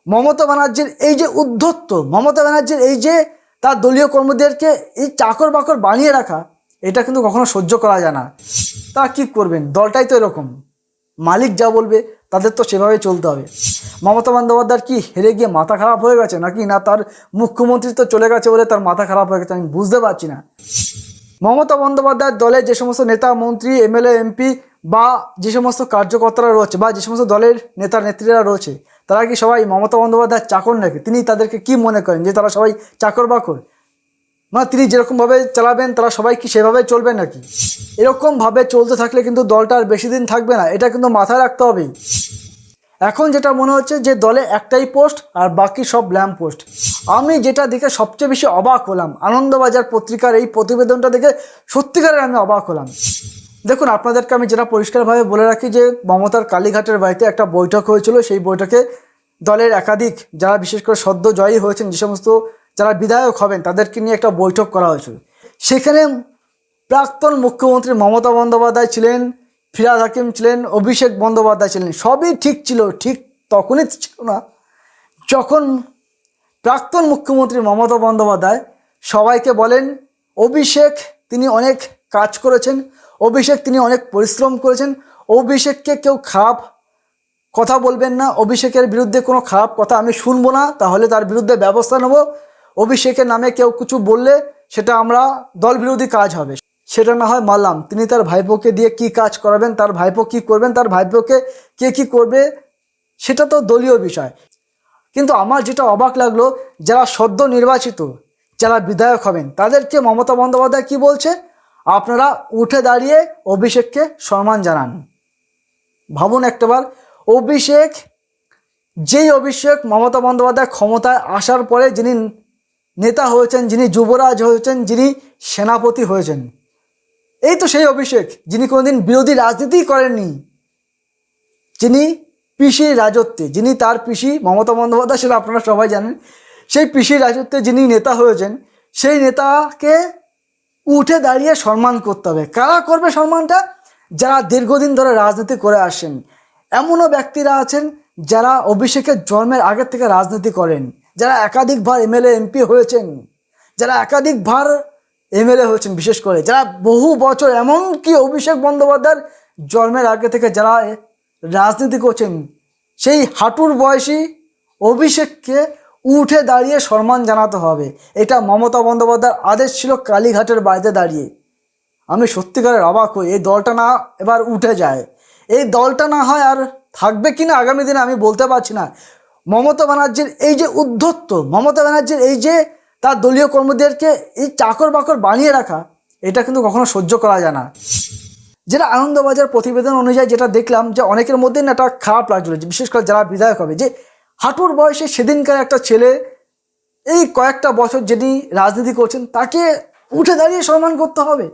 মমতা ব্যানার্জির এই যে উদ্ধত্ত, মমতা ব্যানার্জির এই যে তার দলীয় কর্মীদেরকে এই চাকর বাকর বানিয়ে রাখা, এটা কিন্তু কখনো সহ্য করা যায় না। তারা কী করবেন, দলটাই তো এরকম, মালিক যা বলবে তাদের তো সেভাবে চলতে হবে। মমতা বন্দ্যোপাধ্যায় কি হেরে গিয়ে মাথা খারাপ হয়ে গেছে নাকি, না তার মুখ্যমন্ত্রী তো চলে গেছে বলে তার মাথা খারাপ হয়ে গেছে, আমি বুঝতে পারছি না। মমতা বন্দ্যোপাধ্যায়ের দলে যে সমস্ত নেতা মন্ত্রী এমএলএ এমপি বা যে সমস্ত কার্যকর্তারা রয়েছে বা যে সমস্ত দলের নেতা নেত্রীরা রয়েছে, তারা কি সবাই মমতা বন্দ্যোপাধ্যায়ের চাকর নাকি? তিনি তাদেরকে কি মনে করেন যে তারা সবাই চাকর বাকর? মানে তিনি যেরকমভাবে চালাবেন তারা সবাই কি সেভাবে চলবে নাকি? এরকমভাবে চলতে থাকলে কিন্তু দলটা আর বেশি দিন থাকবে না, এটা কিন্তু মাথায় রাখতে হবে। এখন যেটা মনে হচ্ছে যে দলে একটাই পোস্ট আর বাকি সব ল্যাম্প পোস্ট। আমি যেটা দেখে সবচেয়ে বেশি অবাক হলাম, আনন্দবাজার পত্রিকার এই প্রতিবেদনটা দেখে সত্যিকারের আমি অবাক হলাম। দেখুন, আপনাদেরকে আমি যেটা পরিষ্কারভাবে বলে রাখি যে মমতার কালীঘাটের বাড়িতে একটা বৈঠক হয়েছিল। সেই বৈঠকে দলের একাধিক যারা বিশেষ করে সদ্য জয়ী হয়েছেন, যে সমস্ত যারা বিধায়ক হবেন তাদেরকে নিয়ে একটা বৈঠক করা হয়েছিল। সেখানে প্রাক্তন মুখ্যমন্ত্রী মমতা বন্দ্যোপাধ্যায় ছিলেন, ফিরহাদ হাকিম ছিলেন, অভিষেক বন্দ্যোপাধ্যায় ছিলেন। সবই ঠিক ছিল, ঠিক তখনই ছিল না যখন প্রাক্তন মুখ্যমন্ত্রী মমতা বন্দ্যোপাধ্যায় সবাইকে বলেন অভিষেক তিনি অনেক কাজ করেছেন, অভিষেক তিনি অনেক পরিশ্রম করেছেন, অভিষেককে কেউ খারাপ কথা বলবেন না, অভিষেকের বিরুদ্ধে কোনো খারাপ কথা আমি শুনবো না, তাহলে তার বিরুদ্ধে ব্যবস্থা নেব। অভিষেকের নামে কেউ কিছু বললে সেটা আমরা দল বিরোধী কাজ হবে। সেটা না হয় মানলাম, তিনি তার ভাইপোকে দিয়ে কি কাজ করাবেন, তার ভাইপো কি করবেন, তার ভাইপোকে কে কি করবে সেটা তো দলীয় বিষয়। কিন্তু আমার যেটা অবাক লাগলো, যারা সদ্য নির্বাচিত যারা বিধায়ক হবেন তাদেরকে মমতা বন্দ্যোপাধ্যায় কি বলছে, আপনারা উঠে দাঁড়িয়ে অভিষেককে সম্মান জানান। ভাবুন একটাবার, অভিষেক, যেই অভিষেক মমতা বন্দ্যোপাধ্যায় ক্ষমতায় আসার পরে যিনি নেতা হয়েছেন, যিনি যুবরাজ হয়েছেন, যিনি সেনাপতি হয়েছেন, এই তো সেই অভিষেক যিনি কোনোদিন বিরোধী রাজনীতি করেননি, যিনি পিসির রাজত্বে, যিনি তার পিসি মমতা বন্দ্যোপাধ্যায়, সেটা আপনারা সবাই জানেন, সেই পিসির রাজত্বে যিনি নেতা হয়েছেন, সেই নেতাকে উঠে দাঁড়িয়ে সম্মান করতে হবে। কারা করবে সম্মানটা? যারা দীর্ঘদিন ধরে রাজনীতি করে আসেন। এমনও ব্যক্তিরা আছেন যারা অভিষেকের জন্মের আগের থেকে রাজনীতি করেন, যারা একাধিকবার এমএলএ এমপি হয়েছেন, যারা একাধিকবার এমএলএ হয়েছেন, বিশেষ করে যারা বহু বছর, এমনকি অভিষেক বন্দ্যোপাধ্যায়ের জন্মের আগে থেকে যারা রাজনীতি করছেন, সেই হাঁটুর বয়সী অভিষেককে উঠে দাঁড়িয়ে সম্মান জানাতে হবে। এটা মমতা বন্দ্যোপাধ্যায়ের আদেশ ছিল কালীঘাটের বাড়িতে দাঁড়িয়ে। আমি সত্যিকারের অবাক হই, এই দলটা না এবার উঠে যায়, এই দলটা না হয় আর থাকবে কিনা আগামী দিনে আমি বলতে পারছি না। মমতা ব্যানার্জির এই যে উদ্ধত্ত, মমতা ব্যানার্জির এই যে তার দলীয় কর্মীদেরকে এই চাকর বাকর বানিয়ে রাখা, এটা কিন্তু কখনো সহ্য করা যায় না। যেটা আনন্দবাজার প্রতিবেদন অনুযায়ী যেটা দেখলাম, যে অনেকের মধ্যে না একটা খারাপ লাগছিল, বিশেষ করে যারা বিধায়ক হবে, যে হাঁটুর বয়সে সেদিনকার একটা ছেলে এই কয়েকটা বছর যিনি রাজনীতি করছেন তাকে উঠে দাঁড়িয়ে সম্মান করতে হবে।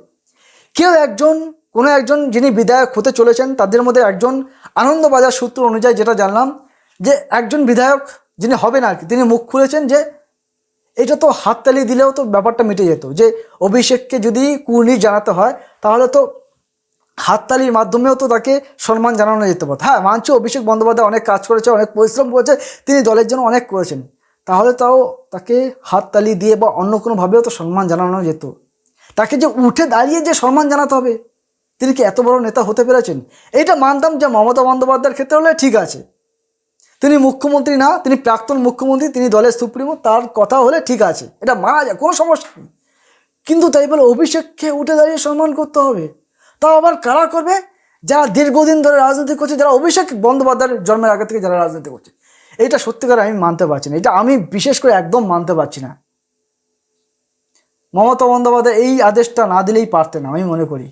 কেউ একজন, কোনো একজন যিনি বিধায়ক হতে চলেছেন তাদের মধ্যে একজন, আনন্দবাজার সূত্র অনুযায়ী যেটা জানলাম, যে একজন বিধায়ক যিনি হবেন আর কি, তিনি মুখ খুলেছেন যে এটা তো হাততালি দিলেও তো ব্যাপারটা মিটে যেত, যে অভিষেককে যদি কুর্নিশ জানাতে হয় তাহলে তো হাততালির মাধ্যমেও তো তাকে সম্মান জানানো যেতে পারত। হ্যাঁ, মানছি অভিষেক বন্দ্যোপাধ্যায় অনেক কাজ করেছে, অনেক পরিশ্রম করেছে, তিনি দলের জন্য অনেক করেছেন, তাহলে তাও তাকে হাততালি দিয়ে বা অন্য কোনোভাবেও তো সম্মান জানানো যেত। তাকে যে উঠে দাঁড়িয়ে যে সম্মান জানাতে হবে, তিনি কি এত বড় নেতা হতে পেরেছেন? এইটা মানতাম যে মমতা বন্দ্যোপাধ্যায়ের ক্ষেত্রে হলে ঠিক আছে, তিনি মুখ্যমন্ত্রী না, তিনি প্রাক্তন মুখ্যমন্ত্রী, তিনি দলের সুপ্রিমো, তার কথা হলে ঠিক আছে, এটা মানা যায়, কোনো সমস্যা নেই। কিন্তু তাই বলে অভিষেককে উঠে দাঁড়িয়ে সম্মান করতে হবে? তাও আবার কারা করবে? যারা দীর্ঘদিন ধরে রাজনীতি করছে, যারা অভিষেক বন্দ্যোপাধ্যায়ের জন্মের আগে থেকে যারা রাজনীতি করছে। এটা সত্যিকার আমি মানতে পারছি না, এটা আমি বিশেষ করে একদম মানতে পারছি না। মমতা বন্দ্যোপাধ্যায় এই আদেশটা না দিলেই পারতেন, আমি মনে করি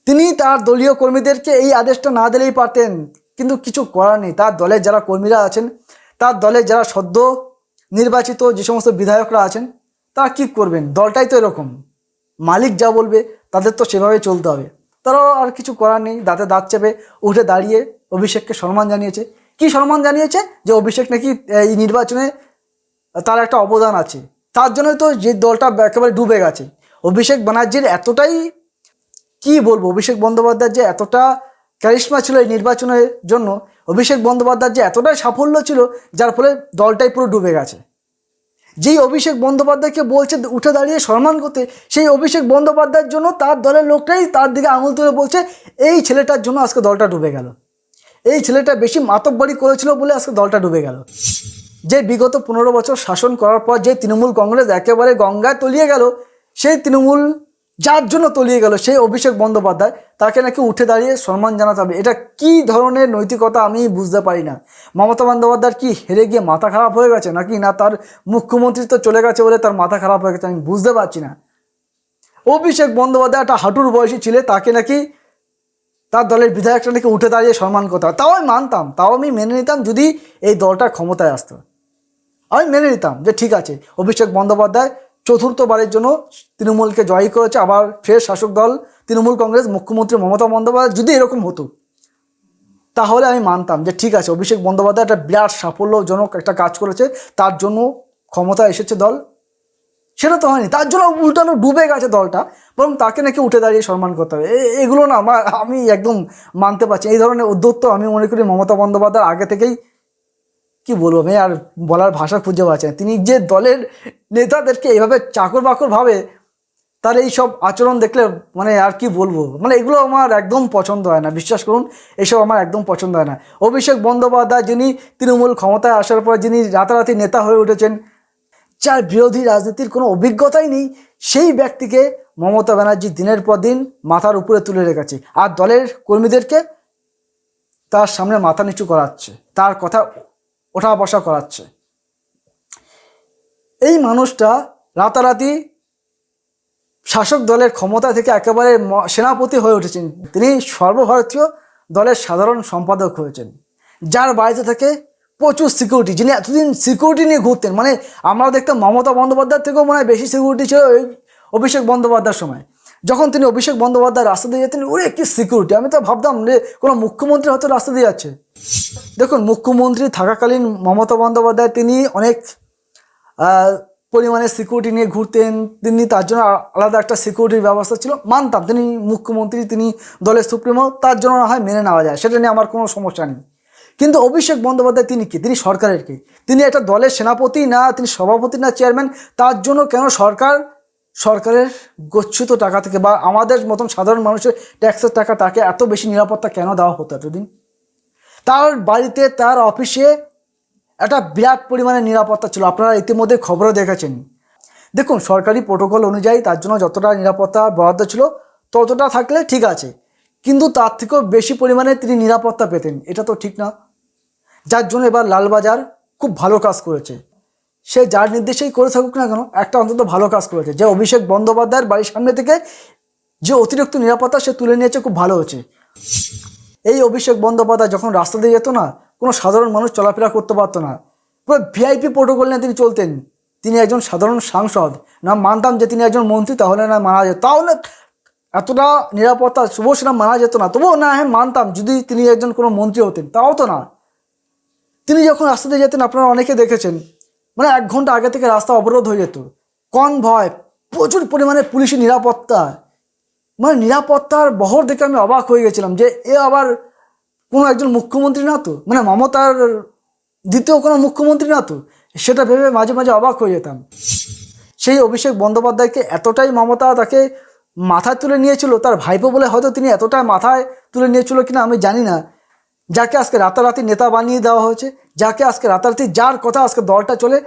তিনি তার দলীয় কর্মীদেরকে এই আদেশটা না দিলেই পারতেন, কিন্তু কিছু করার নেই। তার দলের যারা কর্মীরা আছেন, তার দলের যারা সদ্য নির্বাচিত যে সমস্ত বিধায়করা আছেন, তারা কী করবেন, দলটাই তো এরকম, মালিক যা বলবে তাদের তো সেভাবে চলতে হবে। তারাও আর কিছু করার নেই, দাঁতে দাঁত চেপে উঠে দাঁড়িয়ে অভিষেককে সম্মান জানিয়েছে। কি সম্মান জানিয়েছে? যে অভিষেক নাকি এই নির্বাচনে তার একটা অবদান আছে, তার জন্যই তো যে দলটা একেবারে ডুবে গেছে। অভিষেক ব্যানার্জির এতটাই, কি বলবো, অভিষেক বন্দ্যোপাধ্যায়ের যে এতটা ক্যারিশমা ছিল এই নির্বাচনের জন্য, অভিষেক বন্দ্যোপাধ্যায়ের যে এতটাই সাফল্য ছিল যার ফলে দলটাই পুরো ডুবে গেছে। যেই অভিষেক বন্দ্যোপাধ্যায়কে বলছে উঠে দাঁড়িয়ে সম্মান করতে, সেই অভিষেক বন্দ্যোপাধ্যায়ের জন্য তার দলের লোকটাই তার দিকে আঙুল তুলে বলছে এই ছেলেটার জন্য আজকে দলটা ডুবে গেল, এই ছেলেটা বেশি মাতব্বরি করেছিল বলে আজকে দলটা ডুবে গেল। যে বিগত 15 বছর শাসন করার পর যে তৃণমূল কংগ্রেস একেবারে গঙ্গায় তলিয়ে গেল, সেই তৃণমূল যার জন্য তলিয়ে গেল সেই অভিষেক বন্দ্যোপাধ্যায়, তাকে নাকি উঠে দাঁড়িয়ে সম্মান জানাতে হবে। এটা কি ধরনের নৈতিকতা আমি বুঝতে পারি না। মমতা বন্দ্যোপাধ্যায় কি হেরে গিয়ে মাথা খারাপ হয়ে গেছে নাকি, না তার মুখ্যমন্ত্রী তো চলে গেছে বলে তার মাথা খারাপ হয়ে গেছে, আমি বুঝতে পারছি না। অভিষেক বন্দ্যোপাধ্যায় একটা হাঁটুর বয়সী ছেলে, তাকে নাকি তার দলের বিধায়কটা নাকি উঠে দাঁড়িয়ে সম্মান করতে হয়। তাও আমি মানতাম, তাও আমি মেনে নিতাম যদি এই দলটা ক্ষমতায় আসতো। আমি মেনে নিতাম যে ঠিক আছে, অভিষেক বন্দ্যোপাধ্যায় চতুর্থবারের জন্য তৃণমূলকে জয়ী করেছে, আবার ফের শাসক দল তৃণমূল কংগ্রেস, মুখ্যমন্ত্রী মমতা বন্দ্যোপাধ্যায় যদি এরকম হতো তাহলে আমি মানতাম যে ঠিক আছে, অভিষেক বন্দ্যোপাধ্যায় একটা বিরাট সাফল্যজনক একটা কাজ করেছে, তার জন্য ক্ষমতা এসেছে দল। সেটা তো হয়নি, তার জন্য উল্টানো ডুবে গেছে দলটা, বরং তাকে নাকি উঠে দাঁড়িয়ে সম্মান করতে হবে। এগুলো না আমি একদম মানতে পারছি। এই ধরনের উদ্যোক্ত আমি মনে করি মমতা বন্দ্যোপাধ্যায় আগে থেকেই, কি বলবো আমি আর বলার ভাষা খুঁজে পাচ্ছি না। তিনি যে দলের নেতাদেরকে এইভাবে চাকর বাকর ভাবে, তার এই সব আচরণ দেখলে মানে আর কি বলবো, মানে এগুলো আমার একদম পছন্দ হয় না, বিশ্বাস করুন এসব আমার একদম পছন্দ হয় না। অভিষেক বন্দ্যোপাধ্যায় যিনি তৃণমূল ক্ষমতায় আসার পর যিনি রাতারাতি নেতা হয়ে উঠেছেন, যার বিরোধী রাজনীতির কোনো অভিজ্ঞতাই নেই, সেই ব্যক্তিকে মমতা ব্যানার্জি দিনের পর দিন মাথার উপরে তুলে রেখেছে, আর দলের কর্মীদেরকে তার সামনে মাথা নিচু করাচ্ছে, তার কথা ওঠা বসা করাচ্ছে। এই মানুষটা রাতারাতি শাসক দলের ক্ষমতা থেকে একেবারে সেনাপতি হয়ে উঠেছেন। তিনি সর্বভারতীয় দলের সাধারণ সম্পাদক হয়েছেন, যার বাড়িতে থেকে প্রচুর সিকিউরিটি, যিনি এতদিন সিকিউরিটি নিয়ে ঘুরতেন। মানে আমরা দেখতাম মমতা বন্দ্যোপাধ্যায়ের থেকেও মনে হয় বেশি সিকিউরিটি ছিল ওই অভিষেক বন্দ্যোপাধ্যায়ের সময়। যখন তিনি অভিষেক বন্দ্যোপাধ্যায় রাস্তা দিয়ে যেতেন, ওরে কি সিকিউরিটি, আমি তো ভাবতাম যে কোনো মুখ্যমন্ত্রী হয়তো রাস্তা দিয়ে যাচ্ছে। দেখুন, মুখ্যমন্ত্রী থাকাকালীন মমতা বন্দ্যোপাধ্যায় তিনি অনেক পরিমাণে সিকিউরিটি নিয়ে ঘুরতেন, তিনি তার জন্য আলাদা একটা সিকিউরিটির ব্যবস্থা ছিল, মানতাম। তিনি মুখ্যমন্ত্রী, তিনি দলের সুপ্রিমো, তার জন্য না হয় মেনে নেওয়া যায়, সেটা নিয়ে আমার কোনো সমস্যা নেই। কিন্তু অভিষেক বন্দ্যোপাধ্যায় তিনি কি, তিনি সরকারের কি, তিনি একটা দলের সেনাপতি না, তিনি সভাপতি না চেয়ারম্যান, তার জন্য কেন সরকারের গচ্ছিত টাকা থেকে বা আমাদের মতন সাধারণ মানুষের ট্যাক্সের টাকা তাকে এত বেশি নিরাপত্তা কেন দেওয়া হতো এতদিন? তার বাড়িতে, তার অফিসে একটা বিরাট পরিমাণে নিরাপত্তা ছিল, আপনারা ইতিমধ্যে খবরও দেখেছেন। দেখুন, সরকারি প্রোটোকল অনুযায়ী তার জন্য যতটা নিরাপত্তা বরাদ্দ ছিল ততটা থাকলে ঠিক আছে, কিন্তু তার থেকেও বেশি পরিমাণে তিনি নিরাপত্তা পেতেন, এটা তো ঠিক না। যার জন্য এবার লালবাজার খুব ভালো কাজ করেছে, সে যার নির্দেশেই করে থাকুক না কেন, একটা অন্তত ভালো কাজ করেছে। যে অভিষেক বন্দ্যোপাধ্যায়ের বাড়ির সামনে থেকে যে অতিরিক্ত নিরাপত্তা সে তুলে নিয়েছে, খুব ভালো হয়েছে। এই অভিষেক বন্দ্যোপাধ্যায় যখন রাস্তা দিয়ে যেত না, কোনো সাধারণ মানুষ চলাফেরা করতে পারতো না, পুরো ভিআইপি প্রোটোকল নিয়ে তিনি চলতেন। তিনি একজন সাধারণ সাংসদ না, মানতাম যে তিনি একজন মন্ত্রী, তাহলে না মারা যেত, তাহলে এতটা নিরাপত্তা তবুও সেটা মানা যেত না, তবুও না হ্যাঁ মানতাম যদি তিনি একজন কোনো মন্ত্রী হতেন, তাও তো না। তিনি যখন রাস্তা দিয়ে যেতেন আপনারা অনেকে দেখেছেন, মানে 1 ঘন্টা আগে থেকে রাস্তা অবরোধ হয়ে যেত, কনভয়, প্রচুর পরিমাণে পুলিশি নিরাপত্তা, মানে নিরাপত্তার বহর দেখে আমি অবাক হয়ে গেছিলাম যে এ আবার কোনো একজন মুখ্যমন্ত্রী না তো, মানে মমতার দ্বিতীয় কোনো মুখ্যমন্ত্রী না তো, সেটা ভেবে মাঝে মাঝে অবাক হয়ে যেতাম। সেই অভিষেক বন্দ্যোপাধ্যায়কে এতটাই মমতা তাকে মাথায় তুলে নিয়েছিল, তার ভাইপো বলে হয়তো তিনি এতটাই মাথায় তুলে নিয়েছিল কিনা আমি জানি না, যাকে আজকে রাতারাতি নেতা বানিয়ে দেওয়া হয়েছে, যাকে আজকে রাতারাতি, যার কথা আজকে দলটা চলে,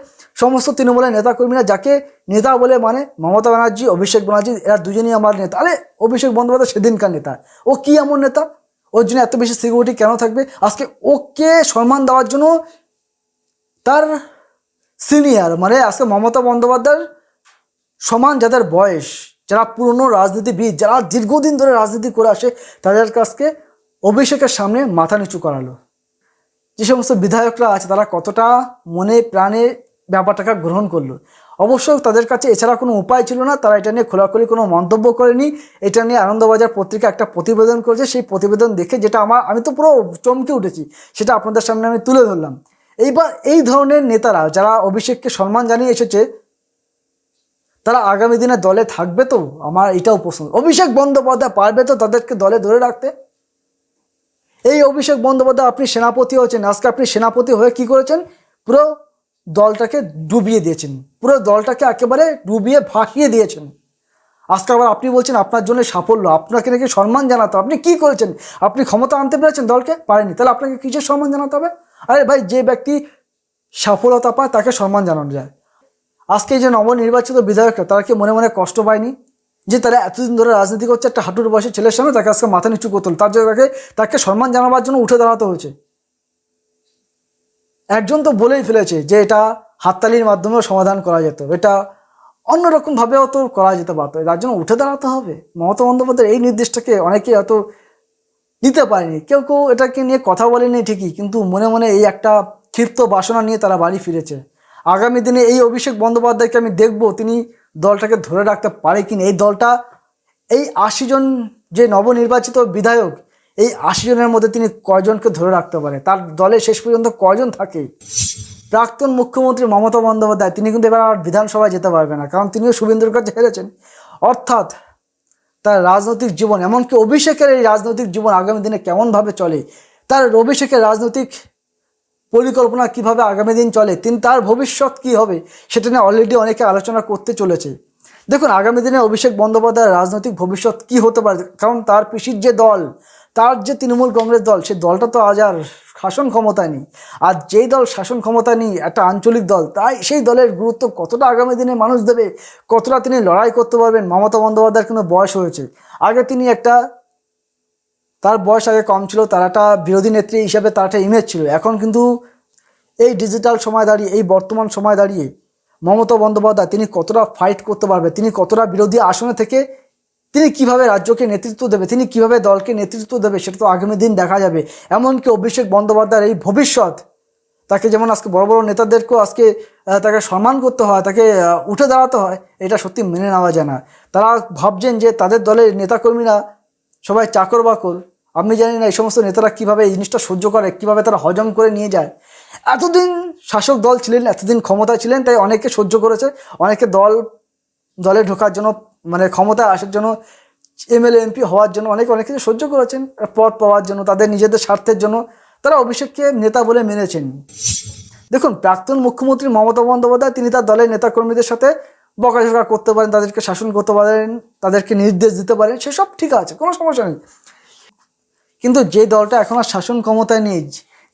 সমস্ত তৃণমূলের নেতাকর্মীরা যাকে নেতা বলে মানে মমতা ব্যানার্জি, অভিষেক ব্যানার্জি, এরা দুজনই আমার নেতা। আরে অভিষেক বন্দ্যোপাধ্যায় সেদিনকার নেতা, ও কি এমন নেতা, ওর জন্য এত বেশি সিকিউরিটি কেন থাকবে? আজকে ওকে সম্মান দেওয়ার জন্য তার সিনিয়র, মানে আজকে মমতা বন্দ্যোপাধ্যায়ের সমান যাদের বয়স, যারা পুরনো রাজনীতিবিদ, যারা দীর্ঘদিন ধরে রাজনীতি করে আসে, তাদের কাছকে অভিষেকের সামনে মাথা নিচু করালো। যে সমস্ত বিধায়করা আছে তারা কতটা মনে প্রাণে ব্যাপারটাকে গ্রহণ করলো। অবশ্য তাদের কাছে এছাড়া কোনো উপায় ছিল না, তারা এটা নিয়ে খোলাখুলি কোনো মন্তব্য করেনি। এটা নিয়ে আনন্দবাজার পত্রিকা একটা প্রতিবেদন করেছে, সেই প্রতিবেদন দেখে যেটা আমি তো পুরো চমকে উঠেছি, সেটা আপনাদের সামনে আমি তুলে ধরলাম। এইবার এই ধরনের নেতারা যারা অভিষেককে সম্মান জানিয়ে এসেছে, তারা আগামী দিনে দলে থাকবে তো? আমার এটাও প্রশ্ন। অভিষেক বন্দ্যোপাধ্যায় পারবে তো তাদেরকে দলে ধরে রাখতে? এই অভিষেক বন্দ্যোপাধ্যায় আপনি সেনাপতি হয়েছেন, আজকে আপনি সেনাপতি হয়ে কি করেছেন, পুরো দলটাকে ডুবিয়ে দিয়েছেন, পুরো দলটাকে একেবারে ডুবিয়ে ভাসিয়ে দিয়েছেন। আজকে আবার আপনি বলছেন আপনার জন্য সাফল্য, আপনাকে নাকি সম্মান জানাতে, আপনি কি করেছেন? আপনি ক্ষমতা আনতে পেরেছেন দলকে? পারেনি, তাহলে আপনাকে কিসের সম্মান জানাতে হবে? আরে ভাই, যে ব্যক্তি সফলতা পায় তাকে সম্মান জানানো যায়। আজকে যে নবনির্বাচিত বিধায়করা, তারা কি মনে মনে কষ্ট পায়নি যে তারা এতদিন ধরে রাজনীতি করছে, একটা হাঁটুর বয়সী ছেলের সামনে তাকে আজকে মাথা নিচু করতে হলো, তার জন্য তাকে সম্মান জানাবার জন্য উঠে দাঁড়াতে হয়েছে। একজন তো বলেই ফেলেছে যে এটা হাততালির মাধ্যমেও সমাধান করা যেত, এটা অন্যরকমভাবেও তো করা যেতে পারতো, তার জন্য উঠে দাঁড়াতে হবে। মমতা বন্দ্যোপাধ্যায়ের এই নির্দেশটাকে অনেকেই হয়তো নিতে পারেনি, কেউ কেউ এটাকে নিয়ে কথা বলেনি ঠিকই, কিন্তু মনে মনে এই একটা ক্ষিপ্ত বাসনা নিয়ে তারা বাড়ি ফিরেছে। আগামী দিনে এই অভিষেক বন্দ্যোপাধ্যায়কে আমি দেখব তিনি দলটাকে ধরে রাখতে পারে কিনা। এই দলটা, এই ৮০ জন যে নবনির্বাচিত বিধায়ক, এই ৮০ জনের মধ্যে তিনি কয়জনকে ধরে রাখতে পারে, তার দলে শেষ পর্যন্ত কয়জন থাকে। প্রাক্তন মুখ্যমন্ত্রী মমতা বন্দ্যোপাধ্যায় তিনি কিন্তু এবার আর বিধানসভায় যেতে পারবে না, কারণ তিনিও শুভেন্দুর কাছে হেরেছেন। অর্থাৎ তার রাজনৈতিক জীবন, এমনকি অভিষেকের এই রাজনৈতিক জীবন আগামী দিনে কেমনভাবে চলে, তার অভিষেকের রাজনৈতিক পরিকল্পনা কিভাবে আগামী দিন চলে, তিনি তার ভবিষ্যৎ কি হবে, সেটা নিয়ে অলরেডি অনেকে আলোচনা করতে চলেছে। দেখুন, আগামী দিনে অভিষেক বন্দ্যোপাধ্যায়ের রাজনৈতিক ভবিষ্যৎ কি হতে পারে, কারণ তার পিসির যে দল, তার যে তৃণমূল কংগ্রেস দল, সেই দলটা তো আজ আর শাসন ক্ষমতায় নেই। আর যেই দল শাসন ক্ষমতায় নেই, একটা আঞ্চলিক দল, তাই সেই দলের গুরুত্ব কতটা আগামী দিনে মানুষ দেবে, কতটা তিনি লড়াই করতে পারবেন। মমতা বন্দ্যোপাধ্যায়ের কিন্তু বয়স হয়েছে, আগে তিনি তার বয়স আগে কম ছিল, তার একটা বিরোধী নেত্রী হিসাবে তার একটা ইমেজ ছিল। এখন কিন্তু এই ডিজিটাল সময় দাঁড়িয়ে, এই বর্তমান সময় দাঁড়িয়ে মমতা বন্দ্যোপাধ্যায় তিনি কতটা ফাইট করতে পারবে, তিনি কতটা বিরোধী আসনে থেকে তিনি কিভাবে রাজ্যকে নেতৃত্ব দেবে, তিনি কিভাবে দলকে নেতৃত্ব দেবে, সেটা তো আগামী দিন দেখা যাবে। এমনকি অভিষেক বন্দ্যোপাধ্যায়ের এই ভবিষ্যৎ, তাকে যেমন আজকে বড় বড় নেতাদেরকেও আজকে তাকে সম্মান করতে হয়, তাকে উঠে দাঁড়াতে হয়, এটা সত্যি মেনে নেওয়া যায় না। তারা ভাবছেন যে তাদের দলের নেতাকর্মীরা সবাই চাকর বাকর। আমি জানি না এই সমস্ত নেতারা কীভাবে এই জিনিসটা সহ্য করে, কীভাবে তারা হজম করে নিয়ে যায়। এতদিন শাসক দল ছিলেন, এতদিন ক্ষমতায় ছিলেন, তাই অনেকে সহ্য করেছে, অনেকে দলে ঢোকার জন্য, মানে ক্ষমতায় আসার জন্য, এমএলএ এমপি হওয়ার জন্য অনেকে অনেক কিছু সহ্য করেছেন, পদ পাওয়ার জন্য, তাদের নিজেদের স্বার্থের জন্য তারা অভিষেককে নেতা বলে মেনেছেন। দেখুন, প্রাক্তন মুখ্যমন্ত্রী মমতা বন্দ্যোপাধ্যায় তিনি তার দলের নেতাকর্মীদের সাথে বকাঝকা করতে পারেন, তাদেরকে শাসন করতে পারেন, তাদেরকে নির্দেশ দিতে পারেন, সেসব ঠিক আছে, কোনো সমস্যা নেই। কিন্তু যে দলটা এখন আর শাসন ক্ষমতায় নেই,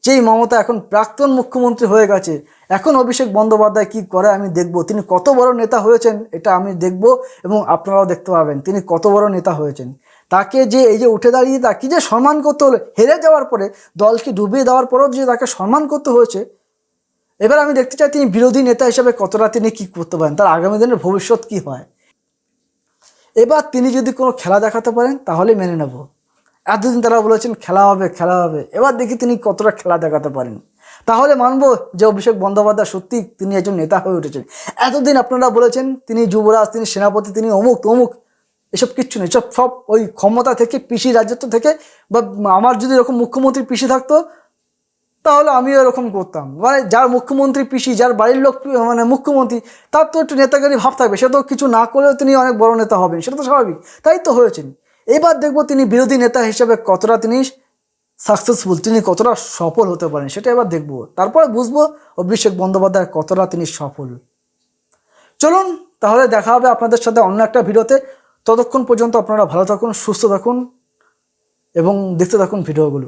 যেই মমতা এখন প্রাক্তন মুখ্যমন্ত্রী হয়ে গেছে, এখন অভিষেক বন্দ্যোপাধ্যায় কি করে আমি দেখব, তিনি কত বড় নেতা হয়েছেন এটা আমি দেখব, এবং আপনারাও দেখতে পাবেন তিনি কত বড় নেতা হয়েছেন। তাকে যে এই যে উঠে দাঁড়িয়ে তাকে যে সম্মান করতে হলো, হেরে যাওয়ার পরে, দলকে ডুবিয়ে দেওয়ার পরেও যে তাকে সম্মান করতে হয়েছে, এবার আমি দেখতে চাই তিনি বিরোধী নেতা হিসেবে কতটা তিনি কী করতে পারেন, তার আগামী দিনের ভবিষ্যৎ কী হয়। এবার তিনি যদি কোনো খেলা দেখাতে পারেন তাহলে মেনে নেব। এতদিন তারা বলেছেন খেলা হবে খেলা হবে, এবার দেখি তিনি কতটা খেলা দেখাতে পারেন, তাহলে মানবো যে অভিষেক বন্দ্যোপাধ্যায় সত্যি তিনি একজন নেতা হয়ে উঠেছেন। এতদিন আপনারা বলেছেন তিনি যুবরাজ, তিনি সেনাপতি, তিনি অমুক তমুক, এসব কিচ্ছু নেই, সব ওই ক্ষমতা থেকে, পিসি রাজত্ব থেকে, বা আমার যদি এরকম মুখ্যমন্ত্রী পিসি থাকতো তাহলে আমিও এরকম করতাম। মানে যার মুখ্যমন্ত্রী পিসি, যার বাড়ির লোক মানে মুখ্যমন্ত্রী, তার তো একটু নেতাগিরি ভাব থাকবে, সে তো কিছু না করলেও তিনি অনেক বড় নেতা হবেন, সেটা তো স্বাভাবিক, তাই তো হয়েছেন। এবার দেখবো তিনি বিরোধী নেতা হিসেবে কতটা তিনি সাকসেসফুল, তিনি কতটা সফল হতে পারেন, সেটা এবার দেখবো, তারপরে বুঝবো অভিষেক বন্দ্যোপাধ্যায় কতটা তিনি সফল। চলুন তাহলে দেখা হবে আপনাদের সাথে অন্য একটা ভিডিওতে। ততক্ষণ পর্যন্ত আপনারা ভালো থাকুন, সুস্থ থাকুন এবং দেখতে থাকুন ভিডিওগুলো।